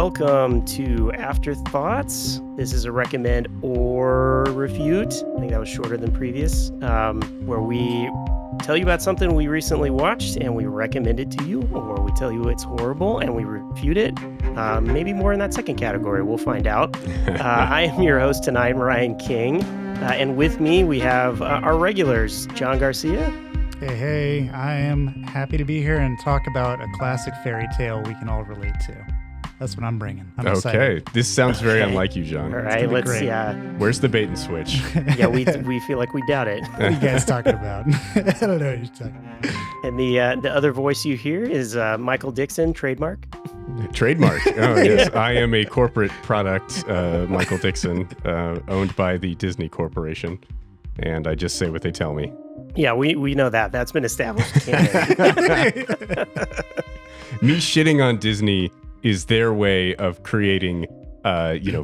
welcome to Afterthoughts. This is a recommend or refute. I think that was shorter than previous, where we tell you about something we recently watched and we recommend it to you, or we tell you it's horrible and we refute it. Maybe more in that second category. We'll find out. I am your host tonight, Ryan King, and with me we have our regulars, John Garcia. Hey, I am happy to be here and talk about a classic fairy tale we can all relate to. That's what I'm bringing. I'm excited. This sounds very unlike you, John. All right, let's see. Where's the bait and switch? Yeah, we feel like we doubt it. What are you guys talking about? I don't know what you're talking about. And the other voice you hear is Michael Dixon, trademark. Trademark. Oh, yes. I am a corporate product, Michael Dixon, owned by the Disney Corporation. And I just say what they tell me. Yeah, we know that. That's been established. Me shitting on Disney is their way of creating,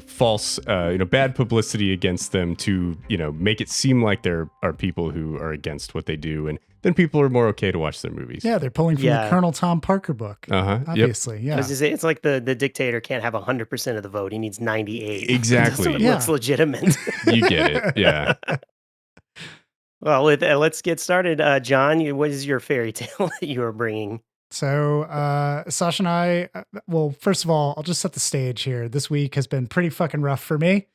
false, bad publicity against them to, make it seem like there are people who are against what they do. And then people are more okay to watch their movies. Yeah, they're pulling from the Colonel Tom Parker book. Obviously, yep. Yeah. I was just saying, it's like the dictator can't have 100% of the vote. He needs 98. Exactly. So it looks legitimate. You get it. Yeah. Well, let's get started. John, what is your fairy tale that you are bringing? So Sasha and I, first of all, I'll just set the stage here. This week has been pretty fucking rough for me.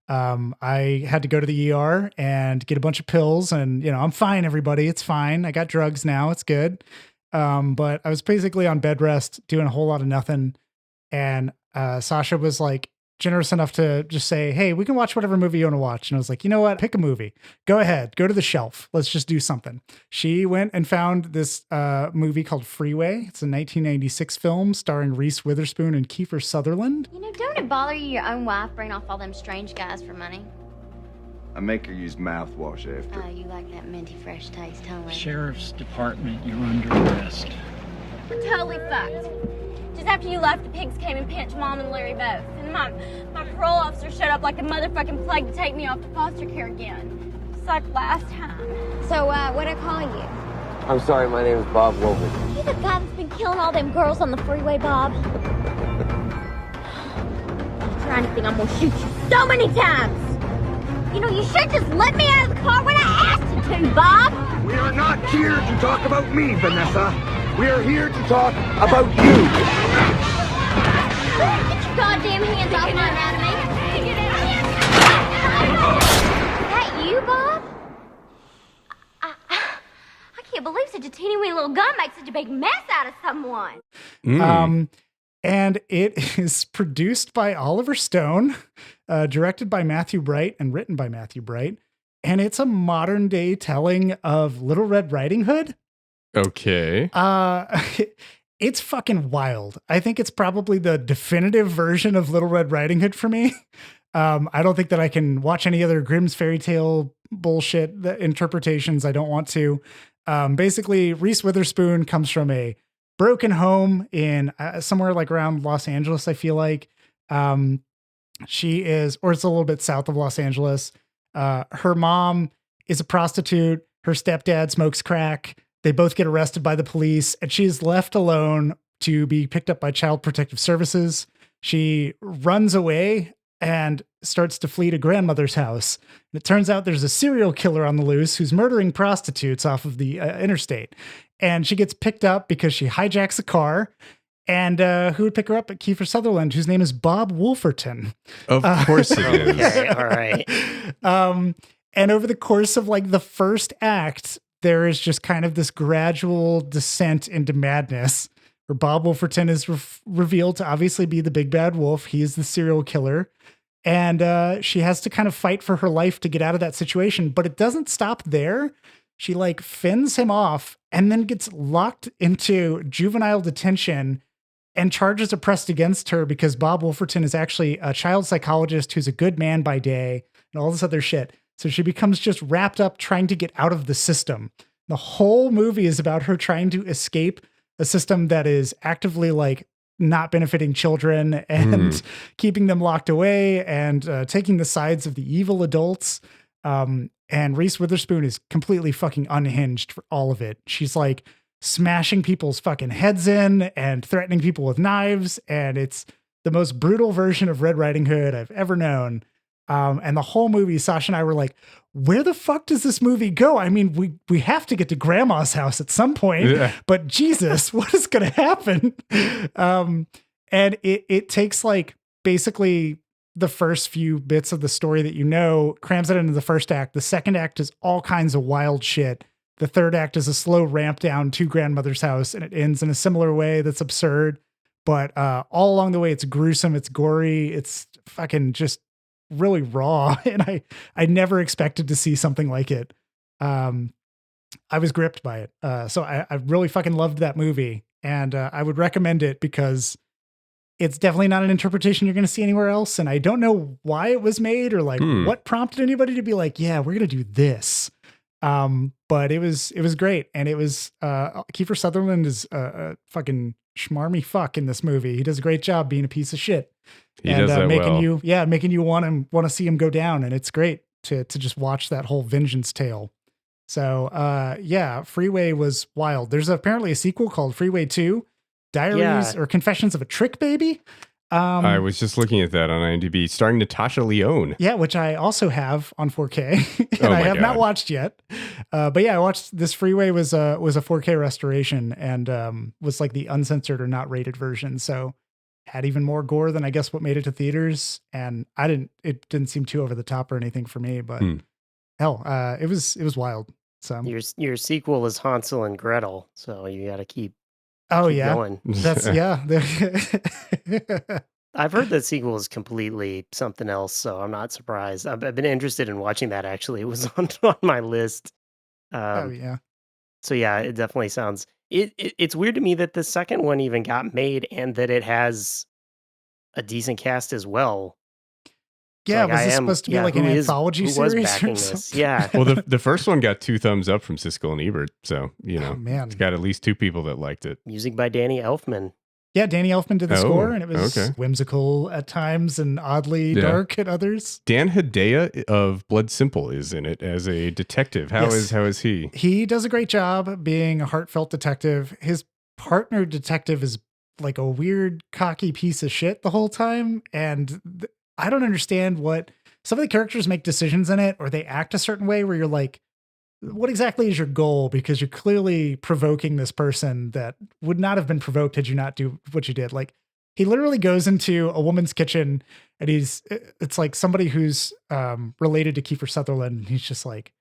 I had to go to the ER and get a bunch of pills and, I'm fine, everybody. It's fine. I got drugs now. It's good. But I was basically on bed rest doing a whole lot of nothing. And Sasha was like generous enough to just say, hey, we can watch whatever movie you want to watch. And I was like, you know what? Pick a movie. Go ahead. Go to the shelf. Let's just do something. She went and found this movie called Freeway. It's a 1996 film starring Reese Witherspoon and Kiefer Sutherland. Don't it bother you your own wife bringing off all them strange guys for money? I make her use mouthwash after. Oh, you like that minty fresh taste, huh? Sheriff's Department, you're under arrest. We're totally fucked. Just after you left, the pigs came and pinched Mom and Larry both. And my parole officer showed up like a motherfucking plague to take me off to foster care again. Just like last time. So, what'd I call you? I'm sorry, my name is Bob Wolford. You the guy that's been killing all them girls on the freeway, Bob? Try anything, I'm gonna shoot you so many times! You should just let me out of the car when I asked you to, Bob! We are not here to talk about me, Vanessa. We are here to talk about you. Get your goddamn hands off my anatomy! Is that you, Bob? I can't believe such a teeny weeny little gun makes such a big mess out of someone. And it is produced by Oliver Stone, directed by Matthew Bright, and written by Matthew Bright. And it's a modern day telling of Little Red Riding Hood. Okay. It's fucking wild. I think it's probably the definitive version of Little Red Riding Hood for me. I don't think that I can watch any other Grimm's fairy tale bullshit interpretations. I don't want to. Basically, Reese Witherspoon comes from a broken home in somewhere like around Los Angeles, I feel like. She is, or it's a little bit south of Los Angeles. Her mom is a prostitute. Her stepdad smokes crack. They both get arrested by the police, and she's left alone to be picked up by Child Protective Services. She runs away and starts to flee to grandmother's house. And it turns out there's a serial killer on the loose who's murdering prostitutes off of the interstate. And she gets picked up because she hijacks a car. And who would pick her up but Kiefer Sutherland, whose name is Bob Wolferton. Of course it is. Okay, all right. And over the course of like the first act, there is just kind of this gradual descent into madness where Bob Wolferton is revealed to obviously be the big bad wolf. He is the serial killer. And she has to kind of fight for her life to get out of that situation. But it doesn't stop there. She like fends him off and then gets locked into juvenile detention, and charges are pressed against her because Bob Wolferton is actually a child psychologist who's a good man by day and all this other shit. So she becomes just wrapped up trying to get out of the system. The whole movie is about her trying to escape a system that is actively like not benefiting children and keeping them locked away and taking the sides of the evil adults. And Reese Witherspoon is completely fucking unhinged for all of it. She's like smashing people's fucking heads in and threatening people with knives. And it's the most brutal version of Red Riding Hood I've ever known. And the whole movie, Sasha and I were like, where the fuck does this movie go? I mean, we have to get to grandma's house at some point, but Jesus, what is going to happen? And it takes like basically the first few bits of the story that you know, crams it into the first act. The second act is all kinds of wild shit. The third act is a slow ramp down to grandmother's house, and it ends in a similar way that's absurd. But all along the way, it's gruesome, it's gory, it's fucking just really raw. And I never expected to see something like it. I was gripped by it. So I really fucking loved that movie. And I would recommend it because it's definitely not an interpretation you're going to see anywhere else. And I don't know why it was made or like what prompted anybody to be like, yeah, we're going to do this. But it was great. And it was, Kiefer Sutherland is a fucking schmarmy fuck in this movie. He does a great job being a piece of shit. He does that making you want to see him go down. And it's great to just watch that whole vengeance tale. So, Freeway was wild. There's apparently a sequel called Freeway 2, Diaries or Confessions of a Trick Baby. I was just looking at that on IMDb, starring Natasha Lyonne. Yeah, which I also have on 4K, and I have not watched yet. But yeah, I watched this. Freeway was a 4K restoration and was like the uncensored or not rated version. So had even more gore than I guess what made it to theaters. And it didn't seem too over the top or anything for me. But hell, it was wild. So your sequel is Hansel and Gretel, so you got to keep. Oh keep yeah, going. That's I've heard that sequel is completely something else, so I'm not surprised. I've been interested in watching that. Actually, it was on my list. So yeah, it definitely sounds. It's weird to me that the second one even got made and that it has a decent cast as well. Yeah, was this supposed to be like an anthology series or something? Yeah. Well, the first one got 2 thumbs up from Siskel and Ebert, so it's got at least 2 people that liked it. Music by Danny Elfman. Yeah, Danny Elfman did the score, and it was whimsical at times and oddly dark at others. Dan Hedaya of Blood Simple is in it as a detective. How is he? He does a great job being a heartfelt detective. His partner detective is like a weird, cocky piece of shit the whole time, and I don't understand what some of the characters make decisions in it, or they act a certain way where you're like, what exactly is your goal? Because you're clearly provoking this person that would not have been provoked had you not do what you did. Like he literally goes into a woman's kitchen and it's like somebody who's related to Kiefer Sutherland. And he's just like,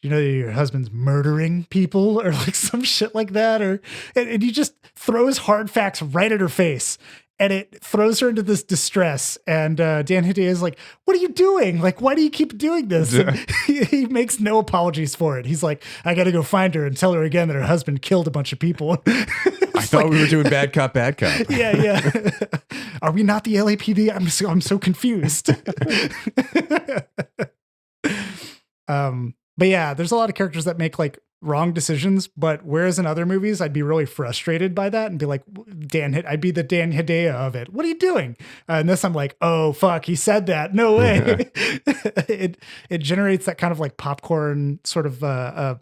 you know, your husband's murdering people or like some shit like that. And he just throws hard facts right at her face. And it throws her into this distress. And Dan Hedaya is like, what are you doing? Like, why do you keep doing this? And he makes no apologies for it. He's like, I got to go find her and tell her again that her husband killed a bunch of people. I thought we were doing bad cop, bad cop. Yeah. Are we not the LAPD? I'm so confused. But yeah, there's a lot of characters that make like wrong decisions, but whereas in other movies, I'd be really frustrated by that and be like, I'd be the Dan Hedaya of it. What are you doing? And this I'm like, oh fuck, he said that. No way. It generates that kind of like popcorn sort of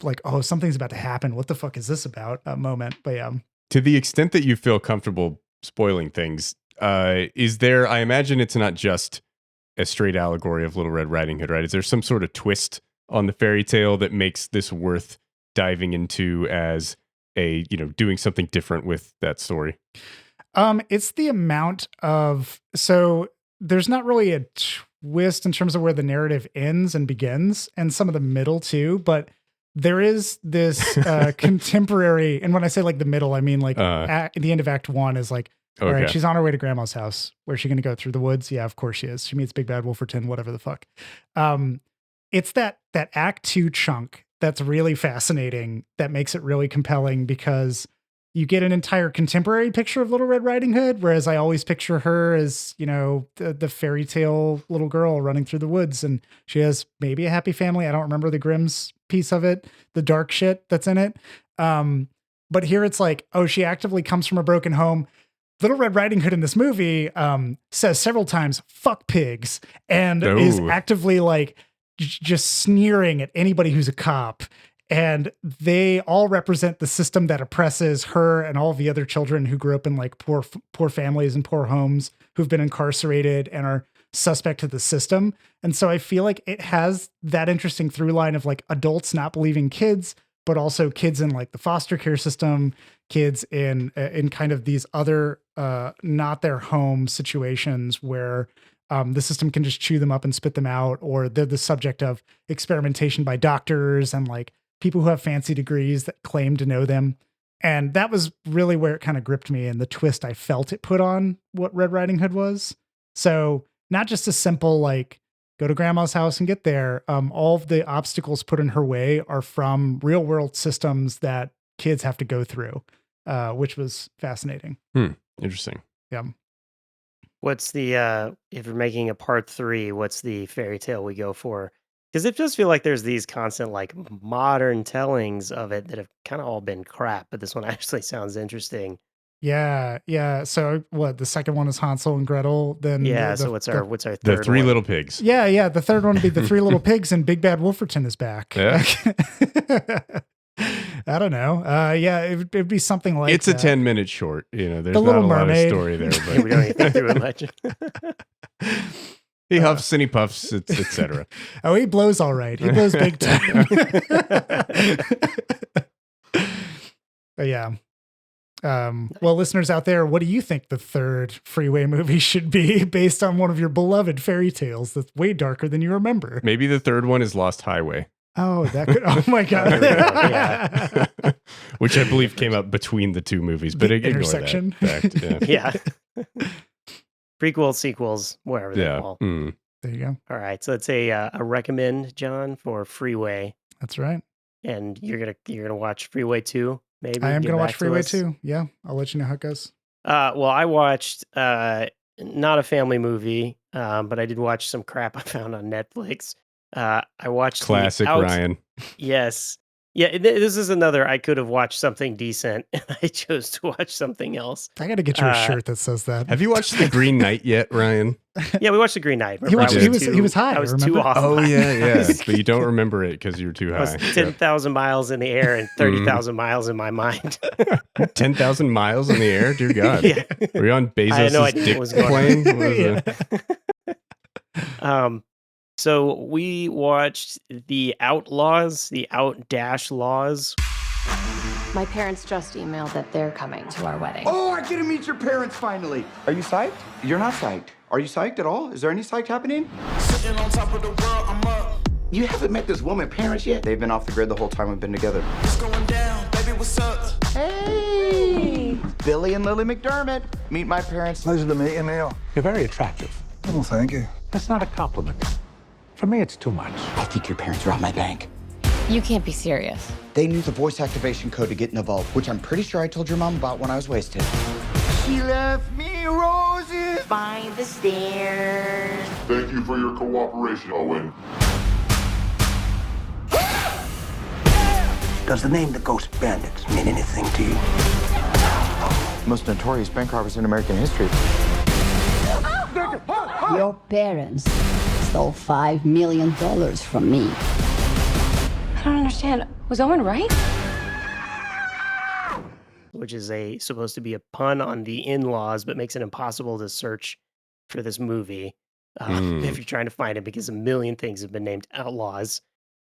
like, oh, something's about to happen. What the fuck is this about? Moment. But yeah. To the extent that you feel comfortable spoiling things, is there, I imagine it's not just a straight allegory of Little Red Riding Hood, right? Is there some sort of twist on the fairy tale that makes this worth diving into as a, doing something different with that story? It's the amount of, so there's not really a twist in terms of where the narrative ends and begins, and some of the middle too, but there is this contemporary, and when I say like the middle, I mean like at the end of Act 1 is like, all right, she's on her way to grandma's house. Where's she going to go? Through the woods? Yeah, of course she is. She meets Big Bad Wolverton, whatever the fuck. It's that Act 2 chunk that's really fascinating, that makes it really compelling, because you get an entire contemporary picture of Little Red Riding Hood, whereas I always picture her as, the fairy tale little girl running through the woods, and she has maybe a happy family. I don't remember the Grimm's piece of it, the dark shit that's in it. But here it's like, oh, she actively comes from a broken home. Little Red Riding Hood in this movie says several times, fuck pigs, and is actively like just sneering at anybody who's a cop. And they all represent the system that oppresses her and all the other children who grew up in like poor families and poor homes, who've been incarcerated and are suspect to the system. And so I feel like it has that interesting through line of like adults not believing kids, but also kids in like the foster care system, kids in kind of these other not their home situations where the system can just chew them up and spit them out, or they're the subject of experimentation by doctors and like people who have fancy degrees that claim to know them. And that was really where it kind of gripped me, and the twist I felt it put on what Red Riding Hood was. So not just a simple like go to grandma's house and get there. All of the obstacles put in her way are from real world systems that kids have to go through, which was fascinating. Interesting. Yeah. What's the if you're making a part 3, what's the fairy tale we go for? Because it does feel like there's these constant like modern tellings of it that have kind of all been crap, but this one actually sounds interesting. Yeah. Yeah. So what, the second one is Hansel and Gretel. Then Yeah. So what's our third The Three one? Little Pigs. Yeah. Yeah. The third one would be the Three Little Pigs, and Big Bad Wolferton is back. Yeah. I don't know. Yeah, it'd be something like It's that. a 10-minute short. You know, there's The not Little a lot of Mermaid. story there, Yeah, we but don't even think through it much. he huffs and he puffs, etc. Oh, he blows all right. He blows big time. But yeah. Well, listeners out there, what do you think the third Freeway movie should be based on one of your beloved fairy tales that's way darker than you remember? Maybe the third one is Lost Highway. Oh, that could. Oh my god! Yeah. Which I believe came out between the two movies, but The ignore intersection. that fact. Yeah. Yeah. Prequels, sequels, whatever they Yeah. call. There you go. All right. So it's a recommend, John, for Freeway. That's right. And you're gonna watch Freeway 2, maybe? I am Get going to watch back Freeway us? too. Yeah, I'll let you know how it goes. Well, I watched not a family movie, but I did watch some crap I found on Netflix. I watched the Classic Ryan. Yes. Yeah, this is another I could have watched something decent, and I chose to watch something else. I got to get you a shirt that says that. Have you watched The Green Knight yet, Ryan? Yeah, we watched The Green Knight. He Remember, watched- I he was high, I was remember? too off. Oh, my- yeah. But you don't remember it because you're too I was high. 10,000 miles in the air and 30,000 miles in my mind. 10,000 miles in the air? Dear God. Yeah. Were you on I had no Bezos' idea dick what was going on. plane? What was Yeah. it? So we watched The Outlaws, The Out-Laws. My parents just emailed that they're coming to our wedding. Oh, I get to meet your parents finally. Are you psyched? You're not psyched. Are you psyched at all? Is there any psych happening? Sitting on top of the world, I'm up. You haven't met this woman's parents yet? They've been off the grid the whole time we've been together. It's going down, baby, what's up? Hey! Billy and Lily McDermott. Meet my parents. Pleasure to meet you, Neil. You're very attractive. Oh, thank you. That's not a compliment. For me, it's too much. I think your parents robbed my bank. You can't be serious. They knew the voice activation code to get in the vault, which I'm pretty sure I told your mom about when I was wasted. She left me roses by the stairs. Thank you for your cooperation, Owen. Does the name the Ghost Bandits mean anything to you? Most notorious bank robbers in American history. Your parents stole $5 million from me. I don't understand. Was Owen right? Which is supposed to be a pun on the in-laws, but makes it impossible to search for this movie if you're trying to find it, because a million things have been named Outlaws.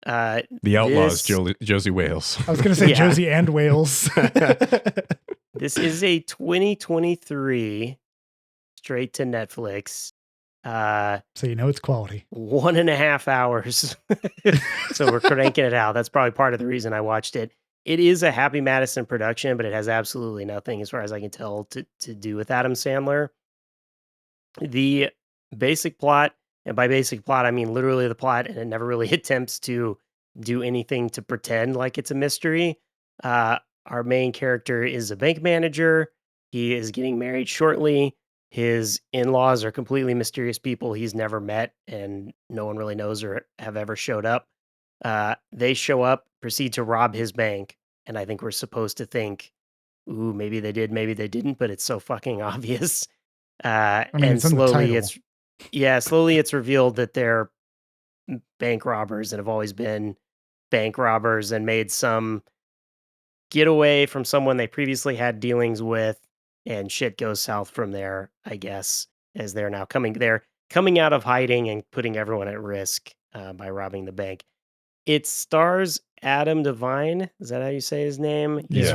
The Outlaws, Josie Wales. I was going to say Yeah. Josie and Wales. This is a 2023 straight to Netflix. So you know it's quality. 1.5 hours. So we're cranking it out. That's probably part of the reason I watched it. It is a Happy Madison production, but it has absolutely nothing, as far as I can tell, to do with Adam Sandler. The basic plot, and by basic plot, I mean literally the plot, and it never really attempts to do anything to pretend like it's a mystery. Our main character is a bank manager. He is getting married shortly. His in-laws are completely mysterious people he's never met, and no one really knows or have ever showed up. They show up, proceed to rob his bank, and I think we're supposed to think, ooh, maybe they did, maybe they didn't, but it's so fucking obvious. mean, And it's in the slowly title. slowly it's revealed that they're bank robbers and have always been bank robbers and made some getaway from someone they previously had dealings with, and shit goes south from there, I guess, as they're coming out of hiding and putting everyone at risk by robbing the bank. It stars Adam Devine. Is that how you say his name? He's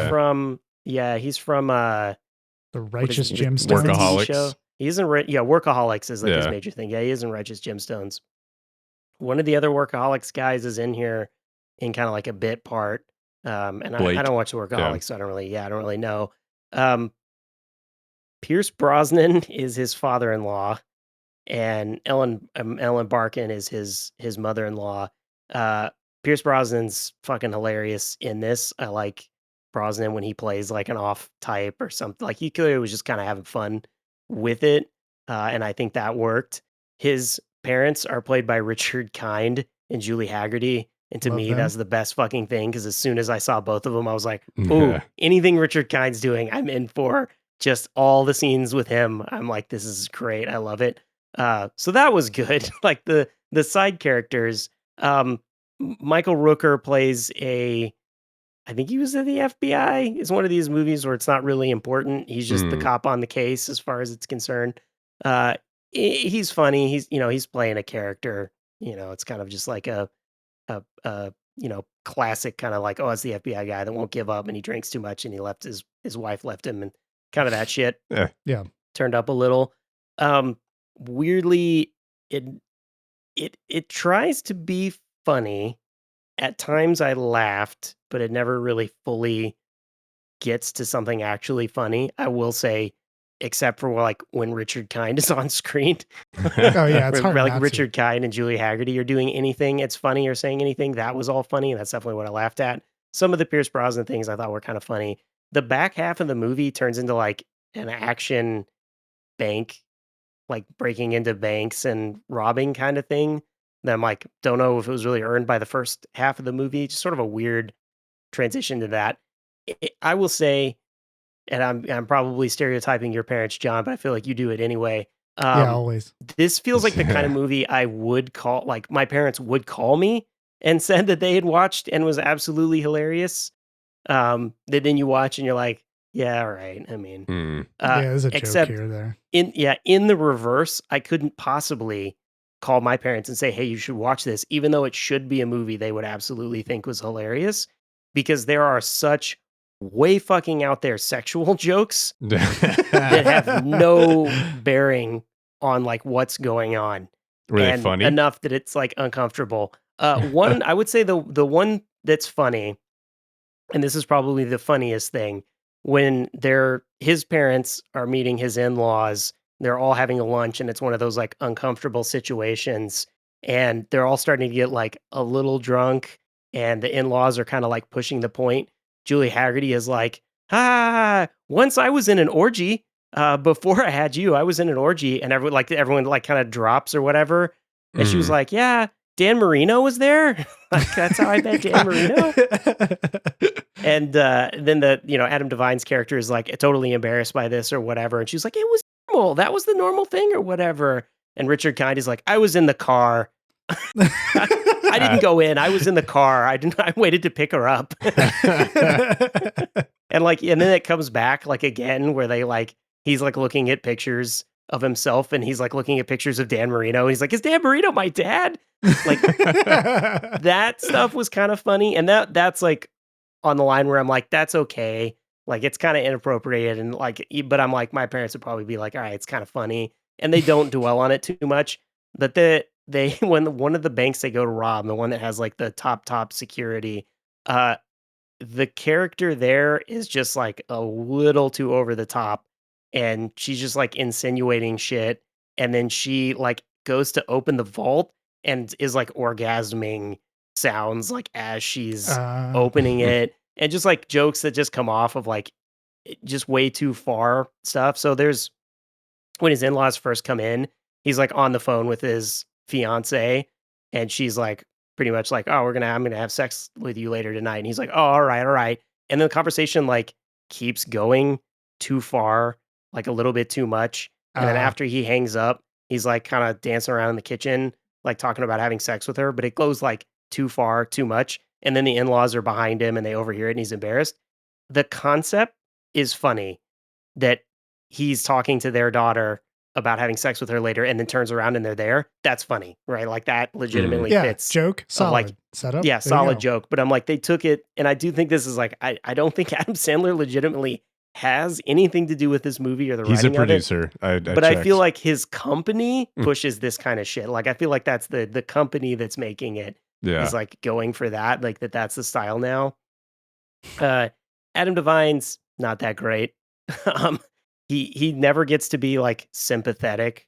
Yeah. he's from The what is Righteous it? What's the Gemstones. TV Workaholics. show? He's in Workaholics is like his Yeah. major thing. Yeah, he is in Righteous Gemstones. One of the other Workaholics guys is in here in kind of like a bit part. And I Blake. don't watch Workaholics, so I don't really know. Pierce Brosnan is his father-in-law, and Ellen Barkin is his mother-in-law. Pierce Brosnan's fucking hilarious in this. I like Brosnan when he plays like an off type or something. Like he clearly was just kind of having fun with it, and I think that worked. His parents are played by Richard Kind and Julie Haggerty, and to Love me them. that's the best fucking thing because as soon as I saw both of them, I was like, "Ooh, Yeah. anything Richard Kind's doing, I'm in for." Just all the scenes with him, I'm like, "This is great. I love it." So that was good. Like the side characters. Michael Rooker plays I think he was in the FBI. It's one of these movies where it's not really important. He's just the cop on the case as far as it's concerned. He's funny. He's playing a character. It's kind of just like a classic kind of like, oh, it's the FBI guy that won't give up and he drinks too much and his wife left him and kind of that shit. Yeah. Turned up a little. Weirdly, it tries to be funny. At times I laughed, but it never really fully gets to something actually funny. I will say, except for like when Richard Kind is on screen. Oh yeah, it's hard like not Richard Kind and Julie Haggerty are doing anything it's funny or saying anything. That was all funny. That's definitely what I laughed at. Some of the Pierce Brosnan things I thought were kind of funny. The back half of the movie turns into like an action bank, like breaking into banks and robbing kind of thing. That I'm like, don't know if it was really earned by the first half of the movie. Just sort of a weird transition to that. I will say, and I'm probably stereotyping your parents, John, but I feel like you do it anyway. Yeah, always. This feels like the kind of movie I would call, like my parents would call me and said that they had watched and was absolutely hilarious. That then you watch and you're like, yeah, all right. I mean, Yeah, there's a joke except here or there. in the reverse, I couldn't possibly call my parents and say, hey, you should watch this, even though it should be a movie they would absolutely think was hilarious, because there are such way fucking out there sexual jokes that have no bearing on like what's going on. Were they and funny? enough that it's like uncomfortable. One, I would say the one that's funny, and this is probably the funniest thing, when his parents are meeting his in-laws, they're all having a lunch and it's one of those like uncomfortable situations and they're all starting to get like a little drunk and the in-laws are kind of like pushing the point. Julie Haggerty is like, once I was in an orgy, before I had you, I was in an orgy, and everyone like kind of drops or whatever. And she was like, yeah, Dan Marino was there. Like, that's how I met Dan Marino. And then Adam Devine's character is like totally embarrassed by this or whatever. And she's like, it was normal. That was the normal thing or whatever. And Richard Kind is like, I was in the car. I didn't go in. I was in the car. I waited to pick her up. And then it comes back like again where he's like looking at pictures of himself and he's like looking at pictures of Dan Marino. He's like, is Dan Marino my dad? Like that stuff was kind of funny. And that's like on the line where I'm like, that's okay. Like it's kind of inappropriate. And like, but I'm like, my parents would probably be like, all right, it's kind of funny. And they don't dwell on it too much. But when one of the banks they go to rob, the one that has like the top security, the character there is just like a little too over the top. And she's just like insinuating shit. And then she like goes to open the vault and is like orgasming sounds like as she's opening it. And just like jokes that just come off of like just way too far stuff. So when his in-laws first come in, he's like on the phone with his fiance and she's like pretty much like, oh, I'm gonna have sex with you later tonight. And he's like, oh, all right. And then the conversation like keeps going too far, like a little bit too much. And then after he hangs up, he's like kind of dancing around in the kitchen, like talking about having sex with her, but it goes like too far, too much. and then the in-laws are behind him and they overhear it and he's embarrassed. The concept is funny that he's talking to their daughter about having sex with her later and then turns around and they're there. That's funny, right? Like that legitimately fits. Joke, solid. Like, setup. Yeah, There you solid go. joke. But I'm like, they took it, and I do think this is like, I don't think Adam Sandler legitimately has anything to do with this movie or the He's a writing of it. producer. But I feel checked. like his company pushes this kind of shit. Like I feel like that's the company that's making it Yeah. is like going for that. Like that's the style now. Adam Devine's not that great. um, he never gets to be like sympathetic,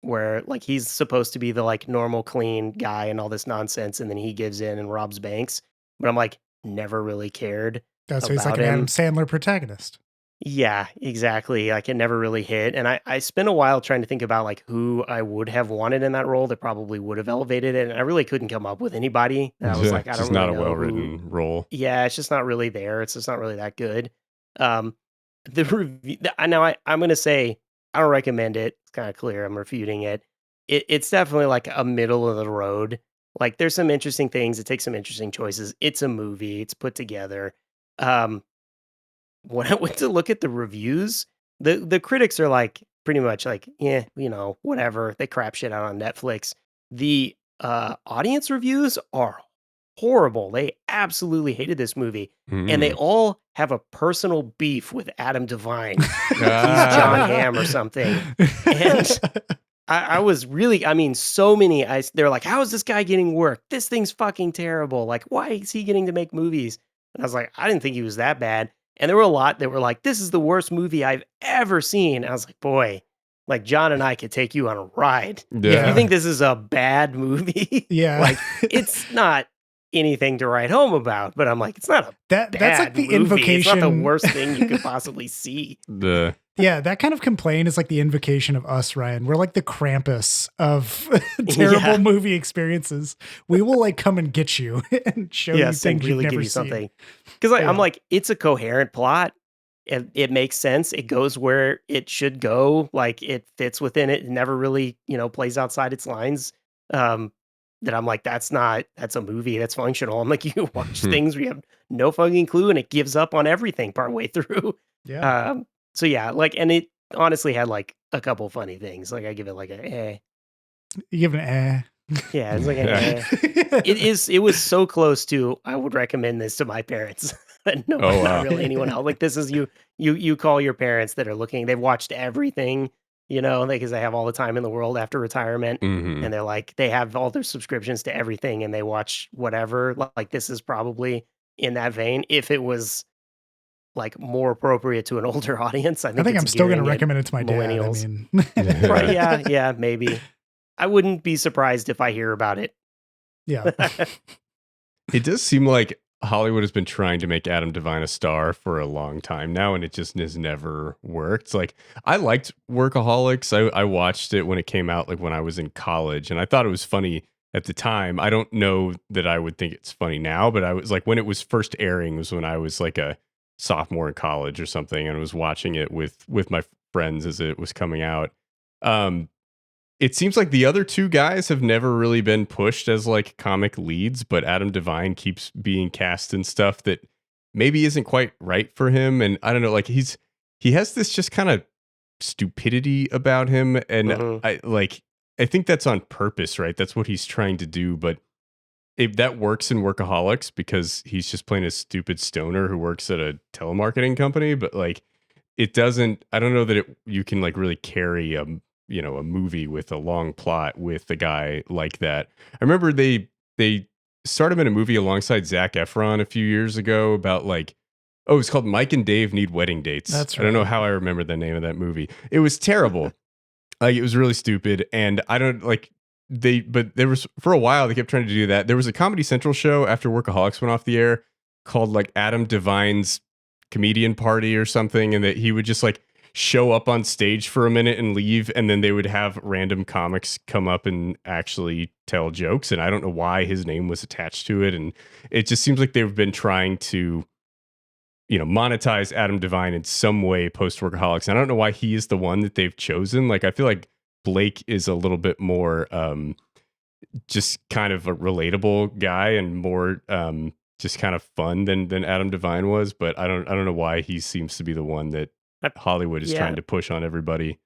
where like he's supposed to be the like normal, clean guy and all this nonsense, and then he gives in and robs banks. But I'm like never really cared That's why he's like about an him. Adam Sandler protagonist. Yeah, exactly. Like it never really hit. And I spent a while trying to think about like who I would have wanted in that role that probably would have elevated it. And I really couldn't come up with anybody. And I was like, I It's don't just really not a know well-written role. Yeah, it's just not really there. It's just not really that good. Um, the review. I know I'm gonna say I don't recommend it. It's kind of clear. I'm refuting it. It's definitely like a middle of the road. Like there's some interesting things. It takes some interesting choices. It's a movie. It's put together. Um, when I went to look at the reviews, the critics are like pretty much like, yeah, whatever. They crap shit out on Netflix. The audience reviews are horrible. They absolutely hated this movie, and they all have a personal beef with Adam Devine. He's John Hamm or something, and I was really, so many. They're like, how is this guy getting work? This thing's fucking terrible. Like, why is he getting to make movies? And I was like, I didn't think he was that bad. And there were a lot that were like, this is the worst movie I've ever seen. And I was like, boy, like John and I could take you on a ride. If you think this is a bad movie, like it's not anything to write home about. But I'm like, it's not a that's like the movie. invocation. It's not the worst thing you could possibly see. Yeah, that kind of complaint is like the invocation of us, Ryan. We're like the Krampus of terrible movie experiences. We will like come and get you and show you things you've never seen. Because I'm like, it's a coherent plot. It makes sense. It goes where it should go. Like it fits within it. It never really, plays outside its lines. That I'm like, that's a movie that's functional. I'm like, you watch things where you have no fucking clue and it gives up on everything partway through. Yeah. So yeah, like, and it honestly had like a couple funny things. Like I give it like a eh. You give it an eh. Yeah, it's like an eh. It was so close to I would recommend this to my parents. No, not really anyone else. Like this is you call your parents that are looking, they've watched everything, because they have all the time in the world after retirement. And they're like, they have all their subscriptions to everything and they watch whatever. Like this is probably in that vein. If it was like more appropriate to an older audience, I think I'm still going to recommend it to my millennials. dad. Right? Yeah, maybe. I wouldn't be surprised if I hear about it. Yeah. It does seem like Hollywood has been trying to make Adam Devine a star for a long time now, and it just has never worked. It's like, I liked Workaholics. I watched it when it came out, like when I was in college, and I thought it was funny at the time. I don't know that I would think it's funny now, but I was like, when it was first airing was when I was like a sophomore in college or something, and I was watching it with my friends as it was coming out. It seems like the other two guys have never really been pushed as like comic leads, but Adam Devine keeps being cast in stuff that maybe isn't quite right for him. And I don't know, like he has this just kind of stupidity about him, and I think that's on purpose, right? That's what he's trying to do, but that works in Workaholics because he's just playing a stupid stoner who works at a telemarketing company, but like it doesn't. I don't know that you can like really carry a movie with a long plot with a guy like that. I remember they started him in a movie alongside Zac Efron a few years ago about like, it's called Mike and Dave Need Wedding Dates. That's right. I don't know how I remember the name of that movie. It was terrible. Like it was really stupid. And I don't like but there was, for a while they kept trying to do that. There was a Comedy Central show after Workaholics went off the air called like Adam Devine's Comedian Party or something. And that he would just like show up on stage for a minute and leave, and then they would have random comics come up and actually tell jokes, and I don't know why his name was attached to it, and it just seems like they've been trying to monetize Adam Devine in some way post Workaholics, and I don't know why he is the one that they've chosen. Like I feel like Blake is a little bit more just kind of a relatable guy and more just kind of fun than Adam Devine was. But I don't know why he seems to be the one that Hollywood is trying to push on everybody.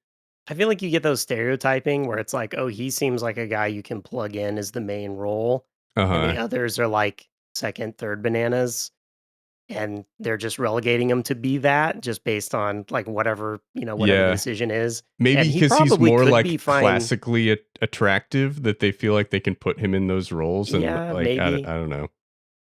I feel like you get those stereotyping where it's like, oh, he seems like a guy you can plug in as the main role, and the others are like second, third bananas, and they're just relegating him to be that just based on like whatever the decision is. Maybe And he because he's probably more could like be fine. classically attractive that they feel like they can put him in those roles. And Yeah, like I maybe. don't know.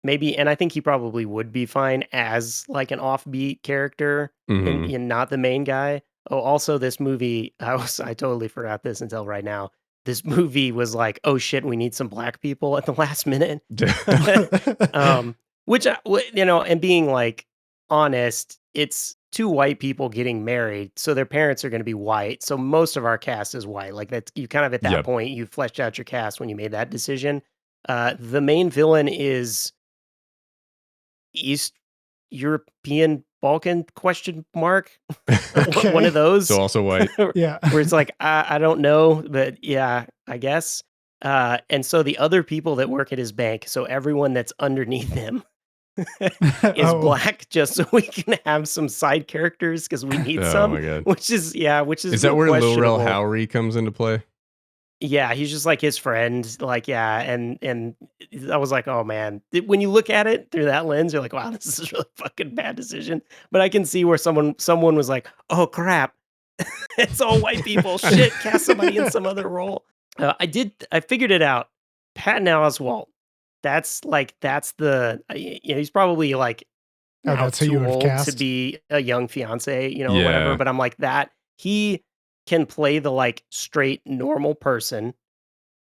Maybe, and I think he probably would be fine as like an offbeat character and not the main guy. Oh, also this movie, I totally forgot this until right now. This movie was like, oh shit, we need some black people at the last minute. Which and being like honest, it's two white people getting married, so their parents are going to be white. So most of our cast is white. Like that's you kind of at that point you fleshed out your cast when you made that decision. The main villain is East European Balkan ? Okay. One of those. So also white. Yeah. Where it's like, I don't know, but yeah, I guess. And so the other people that work at his bank, so everyone that's underneath him is black, just so we can have some side characters because we need some. My God. Which is Is that where Lil Rel Howery comes into play? Yeah, he's just like his friend, like, and I was like, oh man, when you look at it through that lens, you're like, wow, this is a really fucking bad decision. But I can see where someone was like, oh crap, it's all white people. Shit, cast somebody in some other role. I figured it out. Patton Oswalt. That's the he's probably like that's who you would have cast to be a young fiance, or whatever. But I'm like that he can play the like straight normal person,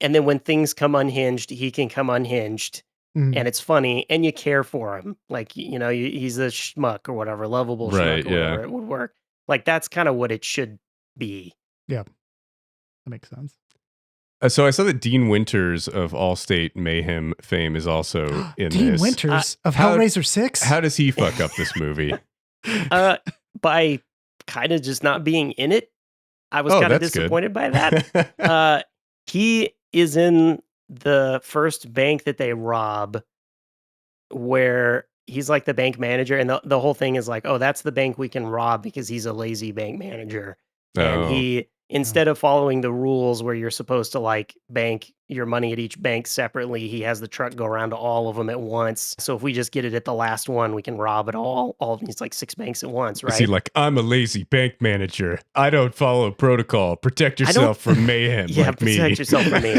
and then when things come unhinged, he can come unhinged, and it's funny, and you care for him, like he's a schmuck or whatever, lovable schmuck or whatever. It would work. Like that's kind of what it should be. Yeah, that makes sense. So I saw that Dean Winters of Allstate Mayhem fame is also in Dean this. Winters of Hellraiser 6? How does he fuck up this movie? By kind of just not being in it. I was kind of disappointed by that. He is in the first bank that they rob, where he's like the bank manager, and the whole thing is like, oh, that's the bank we can rob because he's a lazy bank manager. And he, instead of following the rules where you're supposed to like bank your money at each bank separately, he has the truck go around to all of them at once. So if we just get it at the last one, we can rob it all of these like 6 banks at once, right? Is he like, I'm a lazy bank manager. I don't follow protocol. Protect yourself from mayhem. Yeah, like protect me. yourself from me.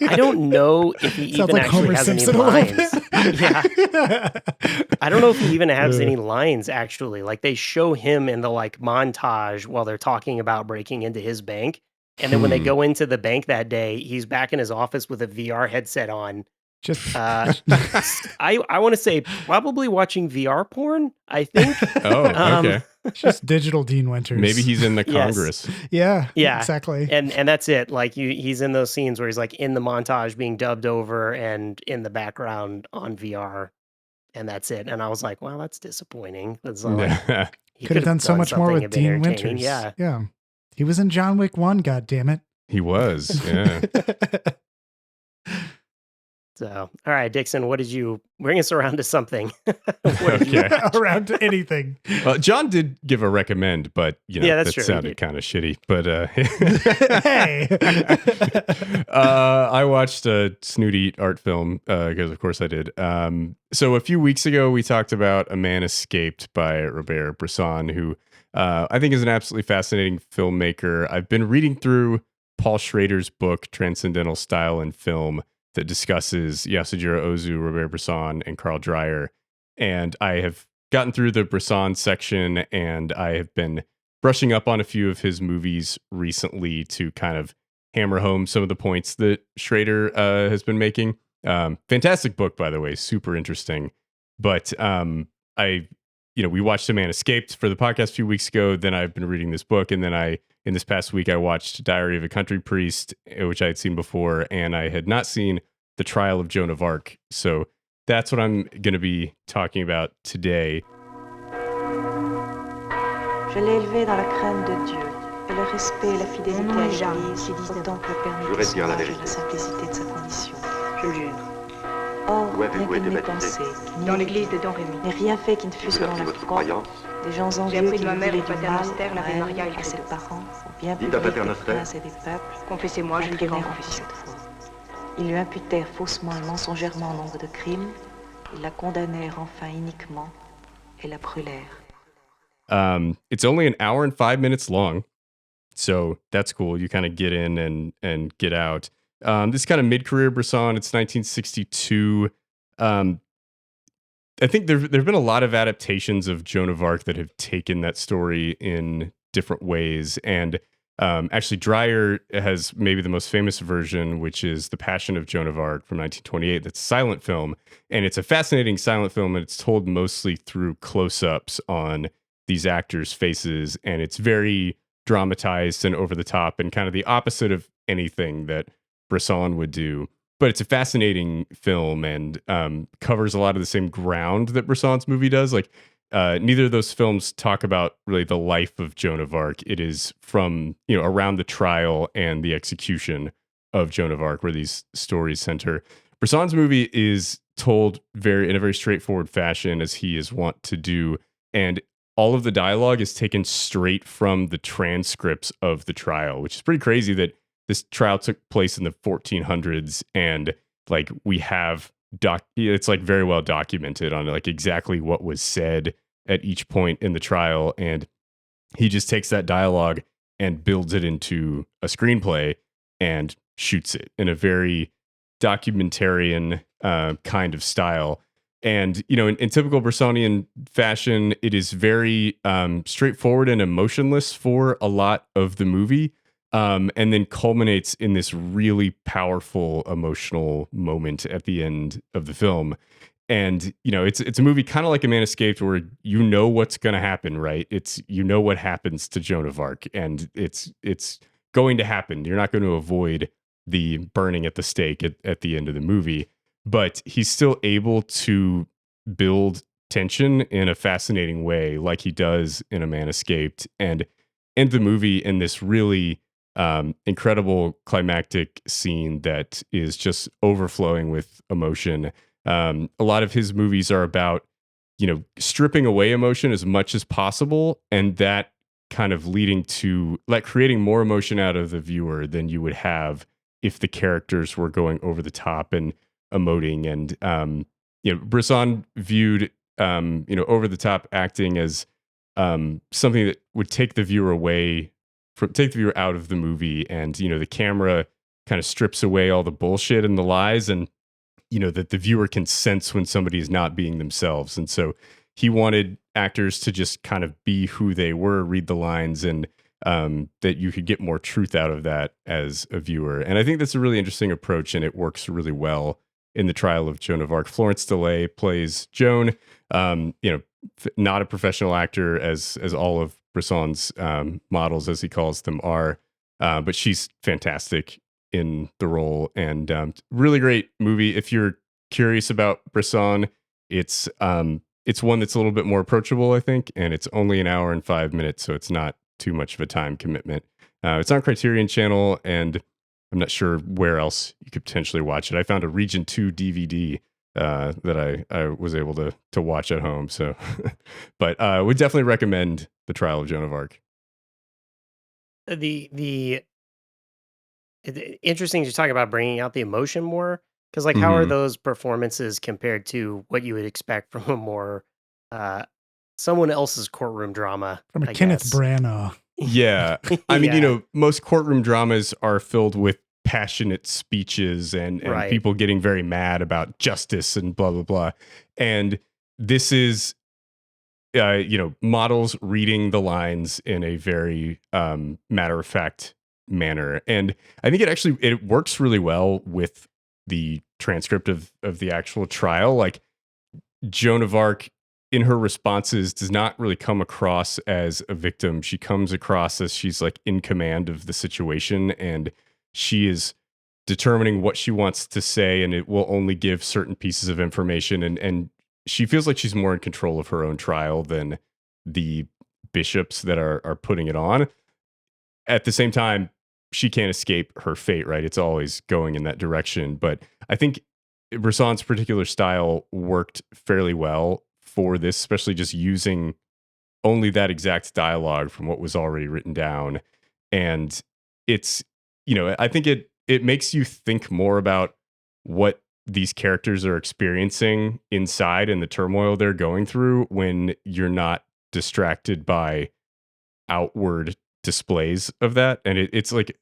I don't know if he even like actually Homer has Simpson any a little lines. Yeah. I don't know if he even has any lines, actually. Like they show him in the like montage while they're talking about breaking into his bank. And then when they go into the bank that day, he's back in his office with a VR headset on. Just I want to say probably watching VR porn, I think. Oh, okay. Just digital Dean Winters. Maybe he's in the Congress. Yeah, yeah, exactly. And that's it. Like he's in those scenes where he's like in the montage being dubbed over and in the background on VR, and that's it. And I was like, well, that's disappointing. That's like, he could have done so much more with something Dean entertaining. Winters. Yeah. He was in John Wick 1, God damn it. He was, yeah. So, all right, Dixon, what did you bring us around to something? Around to anything. Well, John did give a recommend, but that's that true, sounded kind of shitty. But Hey, I watched a snooty art film because, of course, I did. So a few weeks ago, we talked about A Man Escaped by Robert Bresson, who I think is an absolutely fascinating filmmaker. I've been reading through Paul Schrader's book, Transcendental Style in Film, that discusses Yasujiro Ozu, Robert Bresson, and Carl Dreyer. And I have gotten through the Bresson section, and I have been brushing up on a few of his movies recently to kind of hammer home some of the points that Schrader has been making. Fantastic book, by the way, super interesting. But we watched A Man Escaped for the podcast a few weeks ago. Then I've been reading this book, and then in this past week, I watched Diary of a Country Priest, which I had seen before, and I had not seen The Trial of Joan of Arc. So that's what I'm going to be talking about today. Je l'ai élevé dans la crainte de Dieu Et le respect et la fidélité à l'Église, autant que le permet Jurez de dire la son âge et vérité. la simplicité de sa condition. Je le jure. Or, Où avez-vous rien été qu'il n'ait baptisé? pensé, Dans l'église de Don Rémy. mais rien fait qui ne fût Vous selon avez la votre foi. croyance? Des gens J'ai envieux appris qui de ma lui mère voulaient au du paternostère, mal, l'Ave à Maria et elle, le à ses Credo. parents, au bien Dites public un des paternostère. princes et des peuples. Confessez-moi, je le dirai en confession. Ils lui imputèrent faussement et mensongèrement nombre de crimes. Ils la condamnèrent enfin iniquement et la brûlèrent. It's only an hour and 5 minutes long, so that's cool. You kind of get in and get out. This kind of mid-career Bresson. It's 1962. I think there've been a lot of adaptations of Joan of Arc that have taken that story in different ways, and actually Dreyer has maybe the most famous version, which is The Passion of Joan of Arc from 1928. That's a silent film, and it's a fascinating silent film, and it's told mostly through close-ups on these actors' faces, and it's very dramatized and over the top, and kind of the opposite of anything that Bresson would do. But it's a fascinating film and covers a lot of the same ground that Bresson's movie does. Like, neither of those films talk about really the life of Joan of Arc. It is from, around the trial and the execution of Joan of Arc where these stories center. Bresson's movie is told in a very straightforward fashion, as he is wont to do, and all of the dialogue is taken straight from the transcripts of the trial, which is pretty crazy that this trial took place in the 1400s, and like we have it's like very well documented on like exactly what was said at each point in the trial, and he just takes that dialogue and builds it into a screenplay and shoots it in a very documentarian kind of style. And, in typical Bressonian fashion, it is very straightforward and emotionless for a lot of the movie, and then culminates in this really powerful emotional moment at the end of the film. And, it's a movie kind of like A Man Escaped, where what's going to happen, right? It's, what happens to Joan of Arc, and it's going to happen. You're not going to avoid the burning at the stake at the end of the movie. But he's still able to build tension in a fascinating way, like he does in A Man Escaped, and end the movie in this really incredible climactic scene that is just overflowing with emotion. A lot of his movies are about, stripping away emotion as much as possible, and that kind of leading to like creating more emotion out of the viewer than you would have if the characters were going over the top and emoting. And Bresson viewed over the top acting as something that would take the viewer out of the movie, and the camera kind of strips away all the bullshit and the lies, and that the viewer can sense when somebody is not being themselves. And so he wanted actors to just kind of be who they were, read the lines, and that you could get more truth out of that as a viewer. And I think that's a really interesting approach, and it works really well in the trial of Joan of Arc. Florence DeLay plays Joan, not a professional actor as all of Bresson's models, as he calls them, are, but she's fantastic in the role, and really great movie. If you're curious about Bresson, it's one that's a little bit more approachable, I think, and it's only an hour and 5 minutes, so it's not too much of a time commitment. It's on Criterion Channel, and I'm not sure where else you could potentially watch it. I found a Region 2 DVD that I was able to watch at home. So, but would definitely recommend The Trial of Joan of Arc. The interesting to talk about bringing out the emotion more, because like how are those performances compared to what you would expect from a more someone else's courtroom drama from I Kenneth guess. Branagh? Yeah, I mean, Yeah. most courtroom dramas are filled with passionate speeches and Right. people getting very mad about justice and blah blah blah, and this is models reading the lines in a very matter of fact manner, and I think it works really well with the transcript of the actual trial. Like, Joan of Arc in her responses does not really come across as a victim. She comes across as she's like in command of the situation, and she is determining what she wants to say, and it will only give certain pieces of information, and she feels like she's more in control of her own trial than the bishops that are putting it on. at the same time, she can't escape her fate, right? It's always going in that direction. But I think Bresson's particular style worked fairly well for this, especially just using only that exact dialogue from what was already written down. And it's, I think it makes you think more about what these characters are experiencing inside and the turmoil they're going through when you're not distracted by outward displays of that. And it's like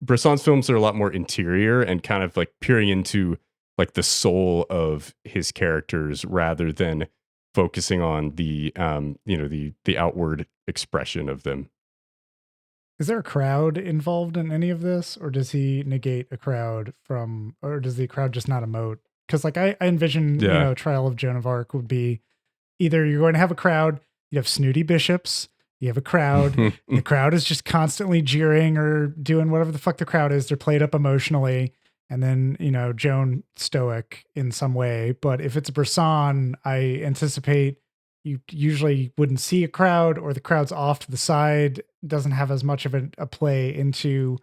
Bresson's films are a lot more interior and kind of like peering into like the soul of his characters rather than focusing on the the outward expression of them. Is there a crowd involved in any of this, or does he negate a crowd or does the crowd just not emote? Because like I envision, Trial of Joan of Arc would be either you're going to have a crowd, you have snooty bishops, you have a crowd, the crowd is just constantly jeering or doing whatever the fuck the crowd is. They're played up emotionally. And then, Joan stoic in some way. But if it's Bresson, I anticipate you usually wouldn't see a crowd, or the crowd's off to the side, doesn't have as much of a play into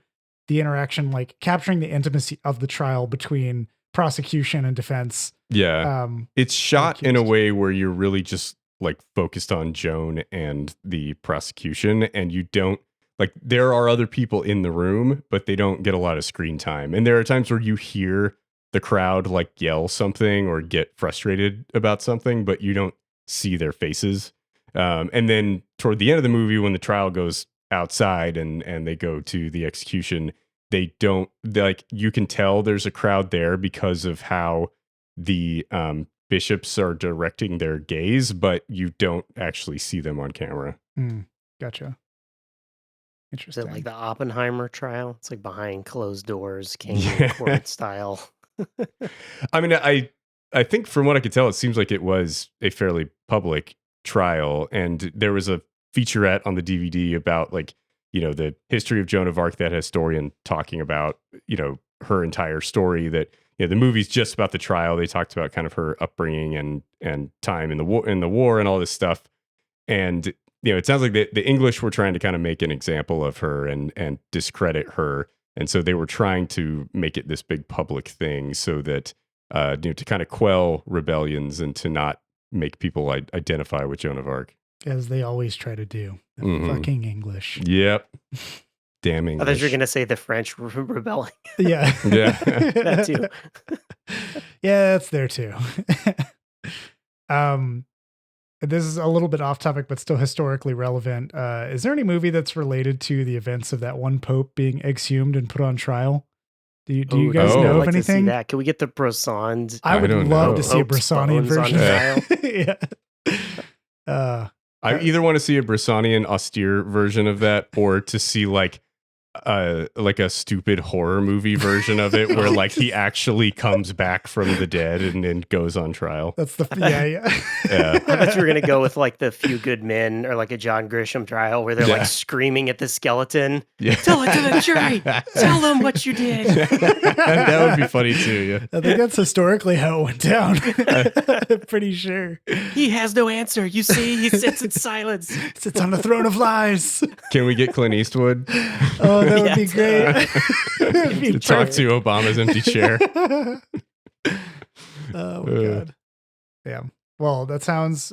the interaction, like capturing the intimacy of the trial between prosecution and defense. Yeah. It's shot in a way where you're really just like focused on Joan and the prosecution, and you don't like, there are other people in the room, but they don't get a lot of screen time. And there are times where you hear the crowd like yell something or get frustrated about something, but you don't see their faces. And then toward the end of the movie, when the trial goes outside and they go to the execution, you can tell there's a crowd there because of how the bishops are directing their gaze, but you don't actually see them on camera. Gotcha. Is Interesting. it like the Oppenheimer trial? It's like behind closed doors, King court style. I mean, I think from what I could tell, it seems like it was a fairly public trial, and there was a featurette on the DVD about the history of Joan of Arc, that historian talking about, her entire story. That the movie's just about the trial. They talked about kind of her upbringing and time in the war and all this stuff. And it sounds like the English were trying to kind of make an example of her and discredit her. And so they were trying to make it this big public thing so that, to kind of quell rebellions and to not make people identify with Joan of Arc. As they always try to do. The fucking English. Yep. Damn English. I thought you were going to say the French rebelling. Yeah. Yeah. That too. Yeah, that's there too. This is a little bit off topic, but still historically relevant. Is there any movie that's related to the events of that one pope being exhumed and put on trial? Do you guys know of anything? That. Can we get the Bresson? I would love to see a Bressonian version. Yeah. I either want to see a Bressonian austere version of that, or to see like a stupid horror movie version of it where like he actually comes back from the dead and then goes on trial. That's the yeah. I thought you were gonna go with like the Few Good Men or like a John Grisham trial where they're like screaming at the skeleton. Yeah. Tell it to the jury. Tell them what you did. That would be funny too. Yeah. I think that's historically how it went down. Pretty sure. He has no answer. You see, he sits in silence. Sits on the throne of lies. Can we get Clint Eastwood? Oh, that would be great. To talk to Obama's empty chair. Oh my God. Yeah. Well, that sounds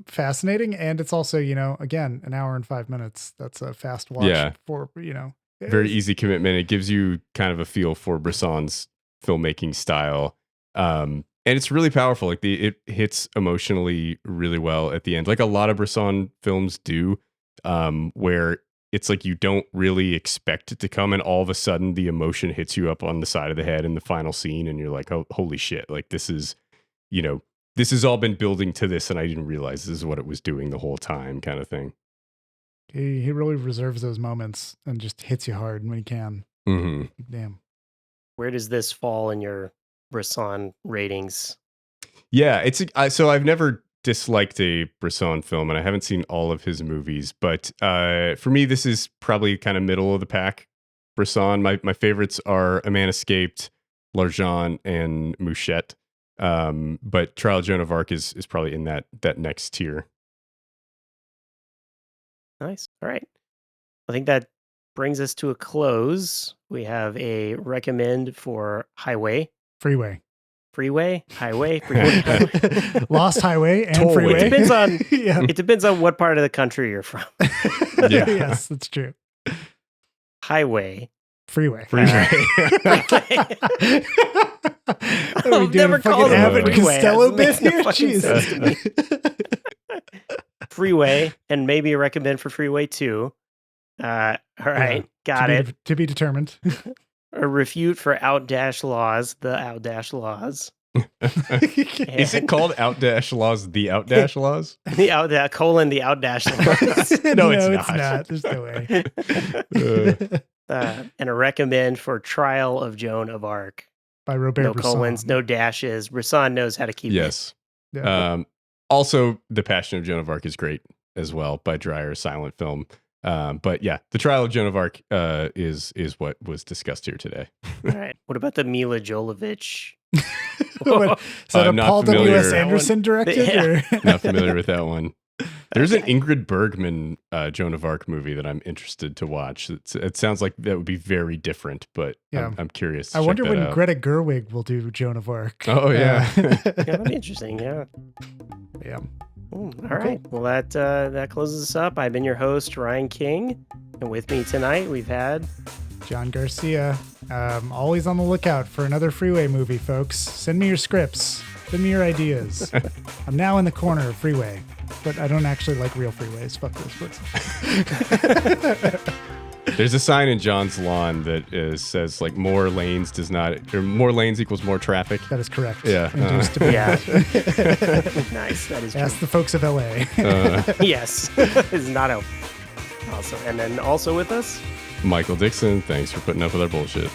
fascinating. And it's also, again, an hour and 5 minutes. That's a fast watch for, Very easy commitment. It gives you kind of a feel for Bresson's filmmaking style. And it's really powerful. Like it hits emotionally really well at the end. Like a lot of Bresson films do, where it's like you don't really expect it to come, and all of a sudden the emotion hits you up on the side of the head in the final scene, and you're like, oh, holy shit. Like this is, this has all been building to this, and I didn't realize this is what it was doing the whole time, kind of thing. He really reserves those moments and just hits you hard when he can. Mm-hmm. Damn. Where does this fall in your Bresson ratings? Yeah, so I've never disliked a Bresson film, and I haven't seen all of his movies, but for me, this is probably kind of middle of the pack Bresson. My favorites are A Man Escaped, L'Argent, and Mouchette. But Trial of Joan of Arc is probably in that next tier. Nice. All right. I think that brings us to a close. We have a recommend for Highway, Freeway. Freeway, Highway, Freeway. Lost Highway and Tollway. Freeway. It depends on what part of the country you're from. Yeah. Yes, that's true. Highway. Freeway. I've never called it Abbott and Freeway. Costello That bit makes no here. fucking Jesus. sense to me. Freeway, and maybe a recommend for Freeway 2. All right, got it. To be determined. A refute for Outdash Laws, the Outdash Laws. Is it called Outdash Laws, the Outdash Laws? The Outdash Laws. No, it's it's not. not. There's no way. And a recommend for Trial of Joan of Arc. By Robert No Bresson. colons, no dashes. Bresson knows how to keep Yes. Yeah. Also, The Passion of Joan of Arc is great as well by Dreyer, silent film. But yeah, The Trial of Joan of Arc is what was discussed here today. it. All right. What about the Mila Jovovich? What, is that a not Paul familiar. W.S. Anderson directed? Yeah. Or? Not familiar with that one. There's an Ingrid Bergman Joan of Arc movie that I'm interested to watch. It sounds like that would be very different, but Yeah. I'm curious. To I check wonder that when out. Greta Gerwig will do Joan of Arc. Oh, yeah. Yeah, that'd be interesting. Yeah. Yeah. All right. Well, that closes us up. I've been your host, Ryan King. And with me tonight, we've had John Garcia. Always on the lookout for another Freeway movie, folks. Send me your scripts. Send me your ideas. I'm now in the corner of Freeway, but I don't actually like real freeways. Fuck those books. There's a sign in John's lawn that says like more lanes equals more traffic. That is correct. Yeah. Induced to be. Yeah. Nice. That is true. Ask the folks of LA. Yes. It's not a. Awesome. And then also with us, Michael Dixon, thanks for putting up with our bullshit.